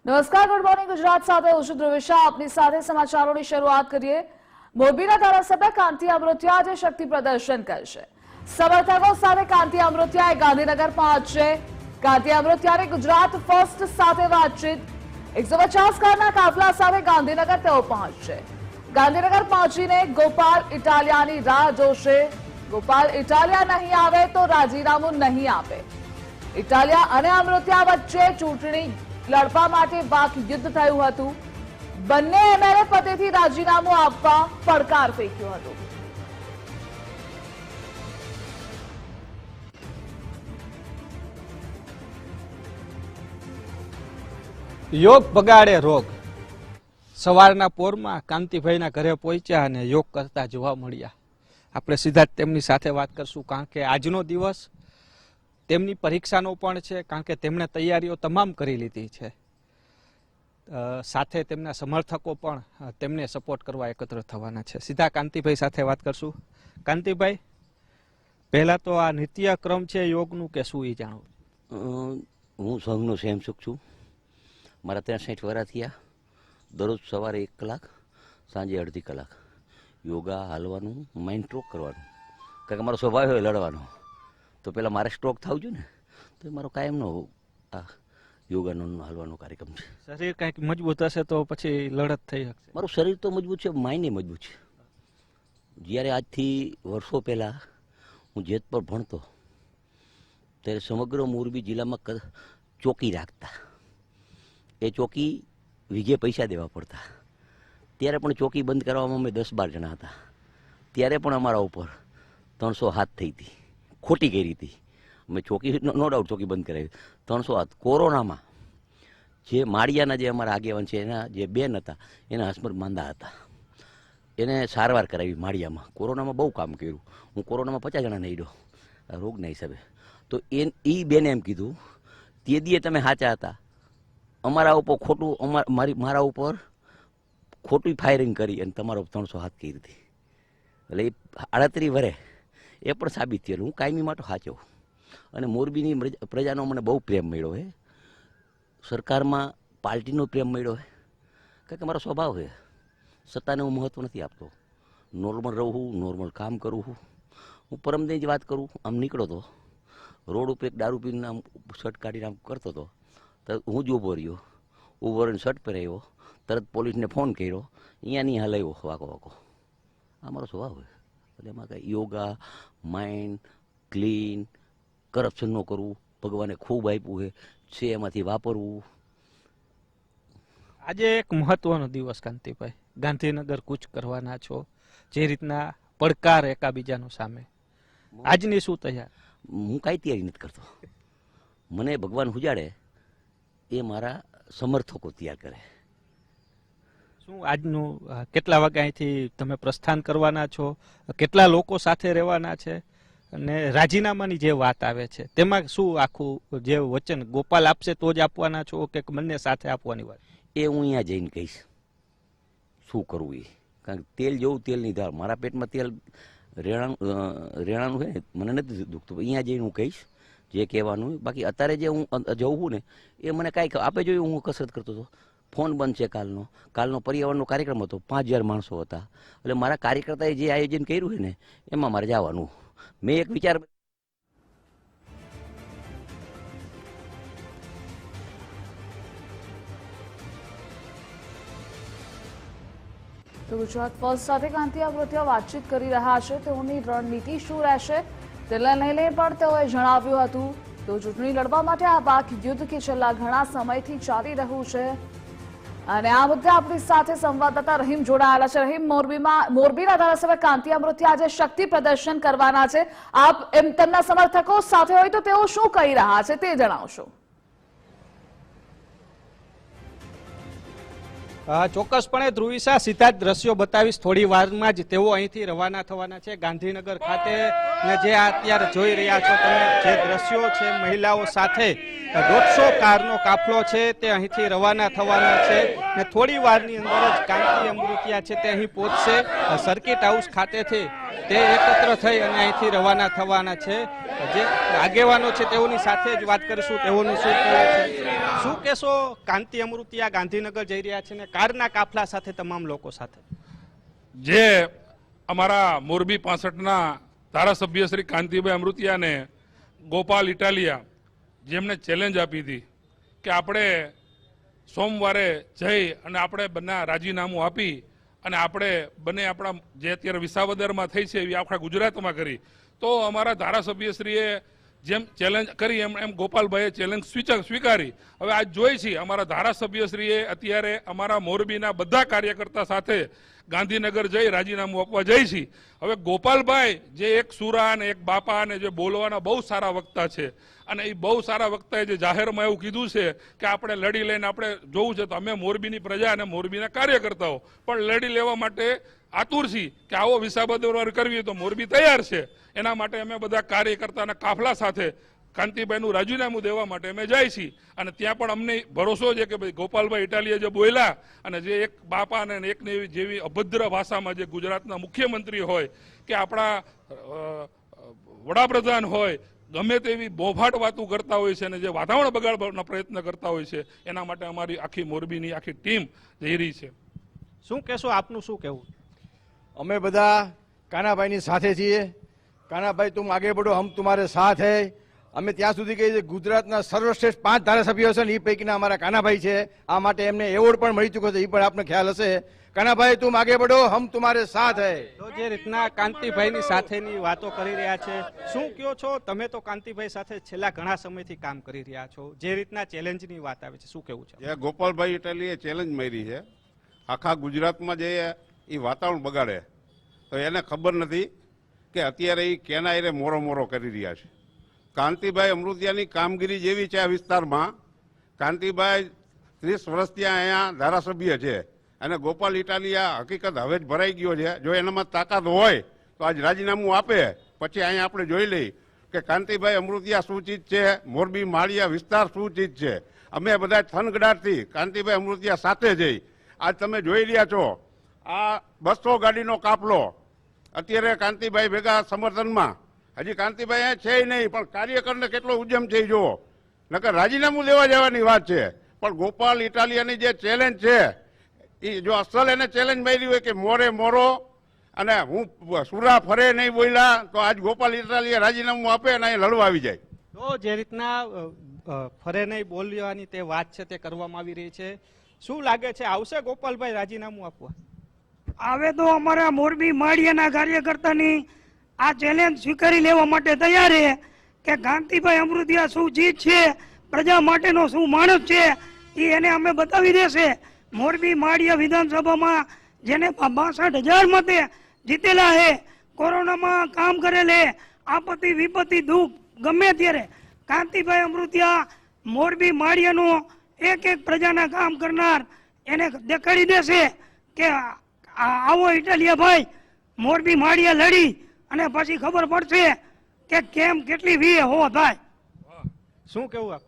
નમસ્કાર, good morning Gujarat સાથે હું છું ધ્રુવિશા. આપની સાથે સમાચારોની શરૂઆત કરીએ. મોરબીના ધારાસભ્ય કાંતિ અમૃતિયા આજે શક્તિ પ્રદર્શન કરશે. સમર્થકો સાથે કાંતિ અમૃતિયાએ ગાંધીનગર પહોંચશે. કાંતિ અમૃતિયાની ગુજરાત ફર્સ્ટ સાથે વાતચીત. 150 કારના કાફલા સાથે ગાંધીનગર તેઓ પહોંચશે. ગાંધીનગર પહોંચીને ગોપાલ ઇટાલિયાની રાહ જોશે. ગોપાલ ઇટાલિયા નહીં આવે તો રાજીનામું નહીં આપે. ઇટાલિયા અને અમૃતિયા વચ્ચે ચૂંટણી લડવા માટે વાક યુદ્ધ થયું હતું. બંને એમએલએ પદેથી રાજીનામું આપવા પડકાર ફેંક્યો હતો. યોગ બગાડે રોગ. સવારના પોરમાં કાંતિભાઈના ઘરે પહોંચ્યા અને યોગ કરતા જોવા મળ્યા. આપણે સીધા જ તેમની સાથે વાત કરશું, કારણ કે આજનો દિવસ તેમની પરીક્ષાનો પણ છે, કારણ કે તેમણે તૈયારીઓ તમામ કરી લીધી છે. સાથે તેમના સમર્થકો પણ તેમને સપોર્ટ કરવા એકત્ર થવાના છે. સીધા કાંતિભાઈ સાથે વાત કરશું. કાંતિભાઈ, પહેલા તો આ નિત્યક્રમ છે યોગનું કે શું એ જાણવું? હું સંઘનો સ્વયંસેવક છું. મારા 63 વર્ષ થયા. દરરોજ સવારે 1 કલાક, સાંજે અડધી કલાક યોગા, હાલવાનું, માઇન્ડ સ્ટ્રોક કરવાનું. કારણ કે મારો સ્વભાવ હોય લડવાનો. તો પહેલાં મારે સ્ટ્રોક થવું જોઈએ ને, તો મારો કાયમનો આ યોગાનો હાલવાનો કાર્યક્રમ છે. શરીર કંઈક મજબૂત હશે તો પછી લડત થઈ શકશે. મારું શરીર તો મજબૂત છે, માઇન્ડ મજબૂત છે. જ્યારે આજથી વર્ષો પહેલાં હું જેતપુર ભણતો ત્યારે સમગ્ર મોરબી જિલ્લામાં ચોકી રાખતા. એ ચોકી વીઘે પૈસા દેવા પડતા. ત્યારે પણ ચોકી બંધ કરવામાં અમે 10-12 જણા હતા. ત્યારે પણ અમારા ઉપર 300 હાથ થઈ હતી, ખોટી કરી હતી. અમે ચોકી નો ડાઉટ ચોકી બંધ કરાવી, 300 હાથ. કોરોનામાં જે માળિયાના જે અમારા આગેવાન છે, એના જે બેન હતા, એના હસમત માંદા હતા. એને સારવાર કરાવી માળિયામાં. કોરોનામાં બહુ કામ કર્યું. હું કોરોનામાં 50 જણા નહીં આ રોગના હિસાબે. તો એ બેને એમ કીધું, તે દીએ તમે સાચા હતા, અમારા ઉપર ખોટું, મારા ઉપર ખોટું ફાયરિંગ કરી અને તમારા 300 હાથ કરી હતી. એટલે એ 38 વર્ષે એ પણ સાબિત થયેલું. હું કાયમી માટે સાચો. અને મોરબીની પ્રજાનો મને બહુ પ્રેમ મળ્યો છે. સરકારમાં પાર્ટીનો પ્રેમ મળ્યો છે. કારણ કે મારો સ્વભાવ છે, સત્તાને હું મહત્ત્વ નથી આપતો. નોર્મલ રહું, નોર્મલ કામ કરું. હું પરમદે જ વાત કરું. આમ નીકળો તો રોડ ઉપર એક દારૂ પીને આમ શર્ટ કાઢીને આમ કરતો હતો, તો હું જ ઊભો રહ્યો. ઊભો રહીને શર્ટ પહેરાવ્યો, તરત પોલીસને ફોન કર્યો, અહીંયા નહીં હલાવ્યો વાકો. આ મારો સ્વભાવ છે. એટલે એમાં કાંઈ યોગા, માઇન્ડ ક્લીન, કરપ્શન ન કરવું, ભગવાને ખૂબ આપ્યું છે એમાંથી વાપરવું. આજે એક મહત્વનો દિવસ કાંતિભાઈ, ગાંધીનગર કૂચ કરવાના છો. જે રીતના પડકાર એકાબીજાનો સામે, આજની શું તૈયાર? હું કાંઈ તૈયારી નથી કરતો. મને ભગવાન ઉજાડે એ મારા સમર્થકો તૈયાર કરે. શું આજનું કેટલા વાગ્યા અહીંથી તમે પ્રસ્થાન કરવાના છો? કેટલા લોકો સાથે રહેવાના છે? અને રાજીનામાની જે વાત આવે છે તેમાં શું આખું જે વચન ગોપાલ આપશે તો જ આપવાના છો કે બંને સાથે આપવાની વાત? એ હું અહીંયા જઈને કહીશ શું કરવું એ. કારણ કે તેલ જેવું તેલની ધાર. મારા પેટમાં તેલ રેણાનું છે ને, મને નથી દુખતું. અહીંયા જઈને હું કહીશ જે કહેવાનું. બાકી અત્યારે જે હું જઉં છું ને, એ મને કાંઈ આપે જોયું. હું કસરત કરતો હતો, ફોન બંધ છે. કાલનો પર્યાવરણનો કાર્યક્રમ હતો, 5000 માણસો હતા. એટલે મારા કાર્યકર્તાએ જે આયોજન કર્યું છે ને, એમાં મારે જવાનું. મેં એક વિચાર તો ગુજરાત ફર્સ્ટ સાથે કાંતિ અમૃતિયા વાતચીત કરી રહ્યા છે. તેઓની રણનીતિ શું રહેશે તેને લઈને પણ તેઓએ જણાવ્યું હતું. તો ચૂંટણી લડવા માટે આ વાક યુદ્ધ કે છેલ્લા ઘણા સમયથી ચાલી રહ્યું છે. અને આ મુદ્દે આપણી સાથે સંવાદદાતા રહીમ જોડાયેલા છે. રહીમ, મોરબીના ધારાસભ્ય કાંતિ અમૃતિયા આજે શક્તિ પ્રદર્શન કરવાના છે. આપ તેમના સમર્થકો સાથે હોય તો તેઓ શું કહી રહ્યા છે તે જણાવશો? ચોક્કસપણે ધ્રુવિશા, સીધા જ દ્રશ્યો બતાવીશ. થોડી વારમાં જ તેઓ અહીંથી રવાના થવાના છે ગાંધીનગર ખાતે. ને જે અત્યારે જોઈ રહ્યા છો તમે, જે દ્રશ્યો છે મહિલાઓ સાથે 150 કારનો કાફલો છે તે અહીંથી રવાના થવાના છે. ને થોડી વારની અંદર જ કાંતિ અમૃતિયા છે તે અહીં પહોંચશે. સર્કિટ હાઉસ ખાતેથી તે એકત્ર થઈ અને અહીંથી રવાના થવાના છે. જે આગેવાનો છે તેઓની સાથે જ વાત કરીશું, તેઓનું શું કહેવું છે. શું કહેશો? કાંતિ અમૃતિયા ગાંધીનગર જઈ રહ્યા છે ને કારના કાફલા સાથે તમામ લોકો સાથે. જે અમારા મોરબી 65ના ધારાસભ્ય શ્રી કાંતિભાઈ અમૃતિયાને ગોપાલ ઇટાલિયા જેમને ચેલેન્જ આપી હતી કે આપણે સોમવારે જઈ અને આપણે બંને રાજીનામું આપી અને આપણે બંને આપણા જે અત્યારે વિસાવદરમાં થઈ છે એવી આખા ગુજરાતમાં કરી, તો અમારા ધારાસભ્યશ્રીએ જેમ ચેલેન્જ કરી એમ ગોપાલભાઈએ ચેલેન્જ સ્વીકારી. હવે આજ જોઈ છીએ અમારા ધારાસભ્યશ્રીએ અત્યારે અમારા મોરબીના બધા કાર્યકર્તા સાથે ગાંધીનગર જઈ રાજીનામું આપવા જઈ છીએ. હવે ગોપાલભાઈ જે એક સુરા અને એક બાપા અને જે બોલવાના બહુ સારા વક્તા છે અને એ બહુ સારા વક્તાએ જે જાહેરમાં એવું કીધું છે કે આપણે લડી લઈને આપણે જોવું છે, તો અમે મોરબીની પ્રજા અને મોરબીના કાર્યકર્તાઓ પણ લડી લેવા માટે આતુર છીએ કે આવો વિસાવદર કરવી તો મોરબી તૈયાર છે. એના માટે અમે બધા કાર્યકર્તાના કાફલા સાથે કાંતિભાઈનું રાજીનામું દેવા માટે અમે જાય છીએ અને ત્યાં પણ અમને ભરોસો છે કે ભાઈ ગોપાલભાઈ ઇટાલિયા જે બોલ્યા અને જે એક બાપા અને એકને જેવી અભદ્ર ભાષામાં જે ગુજરાતના મુખ્યમંત્રી હોય કે આપણા વડાપ્રધાન હોય ગમે તેવી બોભાટ વાતો કરતા હોય છે અને જે વાતાવરણ બગાડવાનો પ્રયત્ન કરતા હોય છે, એના માટે અમારી આખી મોરબીની આખી ટીમ જઈ રહી છે. શું કહેશો? આપનું શું કહેવું? અમે બધા કાનાભાઈની સાથે છીએ. કાનાભાઈ તુમ આગે બઢો, હમ તુમારે સાથ હૈ. અમે ત્યાં સુધી કહીએ ગુજરાતના સર્વશ્રેષ્ઠ 5 ધારાસભ્યો છે ને એ પૈકીના અમારા કાનાભાઈ છે. આ માટે એમને એવોર્ડ પણ મળી ચૂક્યો છે, એ પણ આપને ખ્યાલ હશે. કાનાભાઈ તુમ આગે બઢો, હમ તુમારે સાથ હૈ. તો જે રીતના કાંતિભાઈની સાથેની વાતો કરી રહ્યા છે, શું કહો છો? તમે તો કાંતિભાઈ સાથે છેલ્લા ઘણા સમયથી કામ કરી રહ્યા છો. જે રીતના ચેલેન્જની વાત આવે છે, શું કેવું છે? જે ગોપાલભાઈ ઇટાલીએ ચેલેન્જ મારી છે આખા ગુજરાતમાં જે એ વાતાવરણ બગાડે, તો એને ખબર નથી કે અત્યારે એ કેના એને મોરો કરી રહ્યા છે. કાંતિભાઈ અમૃતિયાની કામગીરી જેવી છે આ વિસ્તારમાં. કાંતિભાઈ 30 વર્ષથી અહીંયા ધારાસભ્ય છે અને ગોપાલ ઇટાલિયા હકીકત હવે જ ભરાઈ ગયો છે. જો એનામાં તાકાત હોય તો આજ રાજીનામું આપે, પછી અહીંયા આપણે જોઈ લઈ કે કાંતિભાઈ અમૃતિયા શું ચીજ છે, મોરબી માળિયા વિસ્તાર શું ચીજ છે. અમે બધા થનગડાટથી કાંતિભાઈ અમૃતિયા સાથે જઈ આજ તમે જોઈ રહ્યા છો આ 200 ગાડીનો કાફલો અત્યારે કાંતિભાઈ ભેગા સમર્થનમાં. હજી કાંતિભાઈ અહીંયા છે નહીં, પણ કાર્યકરને કેટલો ઉદ્યમ છે જુઓ. નકર રાજીનામું લેવા જવાની વાત છે. પણ ગોપાલ ઇટાલિયાની જે ચેલેન્જ છે એ જો અસલ એને ચેલેન્જ મારી હોય કે મોરે મોરો અને હું સુરા ફરે નહીં બોલ્યા, તો આજ ગોપાલ ઇટાલિયા રાજીનામું આપે અને અહીં લડવા આવી જાય. તો જે રીતના ફરે નહીં બોલવાની તે વાત છે તે કરવામાં આવી રહી છે, શું લાગે છે આવશે ગોપાલભાઈ રાજીનામું આપવા? હવે તો અમારા મોરબી માળિયાના કાર્યકર્તાની આ ચેલેન્જ સ્વીકારી લેવા માટે તૈયાર છે કે કાંતિભાઈ અમૃતિયા શું ચીજ છે, પ્રજા માટેનો શું માણસ છે, એ એને અમે બતાવી દેશે. મોરબી માળિયા વિધાનસભામાં જેને 62,000 મતે જીતેલા છે, કોરોનામાં કામ કરેલે, આપત્તિ વિપત્તિ દુઃખ ગમે ત્યારે કાંતિભાઈ અમૃતિયા મોરબી માળિયાનો એક પ્રજાના કામ કરનાર એને દેખાડી દેશે કે આવો ઇટાલિયા ભાઈ મોરબી માળિયા લડી અને પછી ખબર પડશે કે કેમ કેટલી વી હો થાય. શું કેવું આપ?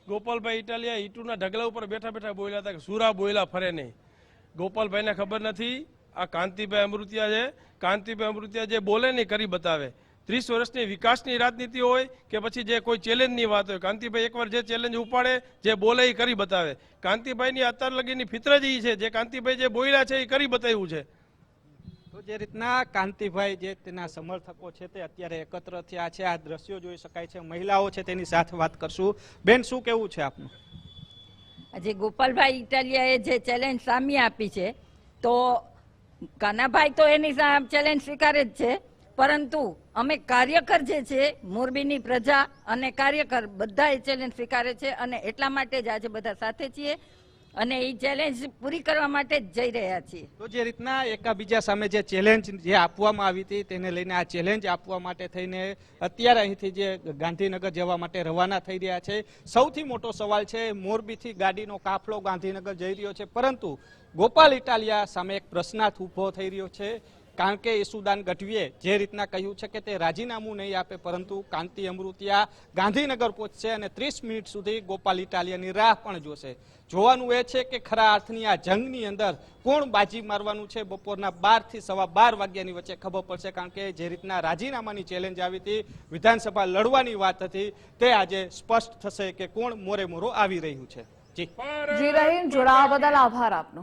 ગોપાલભાઈ ઇટાલિયા ઈટુના ઢગલા ઉપર બેઠા બેઠા બોલ્યા હતા કે સુરા બોયલા ફરે નહીં. ગોપાલભાઈને ખબર નથી આ કાંતિભાઈ અમૃતિયા છે. કાંતિભાઈ અમૃતિયા જે બોલે નહીં કરી બતાવે. 30 વર્ષની વિકાસની રાજનીતિ હોય કે પછી જે કોઈ ચેલેન્જની વાત હોય, કાંતિભાઈ એકવાર જે ચેલેન્જ ઉપાડે, જે બોલે એ કરી બતાવે. કાંતિભાઈની અત્યાર લગીની ફિતર જ એ છે, જે કાંતિભાઈ જે બોલ્યા છે એ કરી બતાવ્યું છે. તો જે રીતના કાંતિભાઈ જે તેના સમર્થકો છે તે અત્યારે એકત્ર થયા છે, આ દ્રશ્યો જોઈ શકાય છે. મહિલાઓ છે તેની સાથે વાત કરશું. બેન, શું કેવું છે આપનું? આજે ગોપાલભાઈ ઇટાલિયાએ જે ચેલેન્જ સામી આપી છે, તો કાનાભાઈ તો એની ચેલેન્જ સ્વીકારે જ છે, પરંતુ અમે કાર્યકર જે છે મોરબીની પ્રજા અને કાર્યકર બધા એ ચેલેન્જ સ્વીકારે છે અને એટલા માટે જ આજે બધા સાથે છીએ અને એ ચેલેન્જ પૂરી કરવા માટે જ જઈ રહ્યા છીએ. તો જે રીતના એકાબીજા સામે જે ચેલેન્જ જે આપવામાં આવી હતી તેને લઈને આ ચેલેન્જ આપવા માટે થઈને અત્યારે અહીંથી જે ગાંધીનગર જવા માટે રવાના થઈ રહ્યા છે. સૌથી મોટો સવાલ છે, મોરબીથી ગાડીનો કાફલો ગાંધીનગર જઈ રહ્યો છે, પરંતુ ગોપાલ ઇટાલિયા સામે એક પ્રશ્નાર્થ ઊભો થઈ રહ્યો છે કારણ કે ઈસુદાન ગઢવીએ જે રીતના કહ્યું છે કે તે રાજીનામું નહીં આપે, પરંતુ કાંતિ અમૃતિયા ગાંધીનગર પહોંચશે અને 30 મિનિટ સુધી ગોપાલ ઇટાલિયાની રાહ પણ જોશે. જોવાનું એ છે કે ખરા અર્થની આ જંગની અંદર કોણ બાજી મારવાનું છે. બપોરના 12 થી સવા 12 વાગ્યાની વચ્ચે ખબર પડશે, કારણ કે જે રીતના રાજીનામાની ચેલેન્જ આવી હતી, વિધાનસભા લડવાની વાત હતી, તે આજે સ્પષ્ટ થશે કે કોણ મોરે મોરો આવી રહ્યું છે. જી રહીમ, જોડાવા બદલ આભાર આપનો.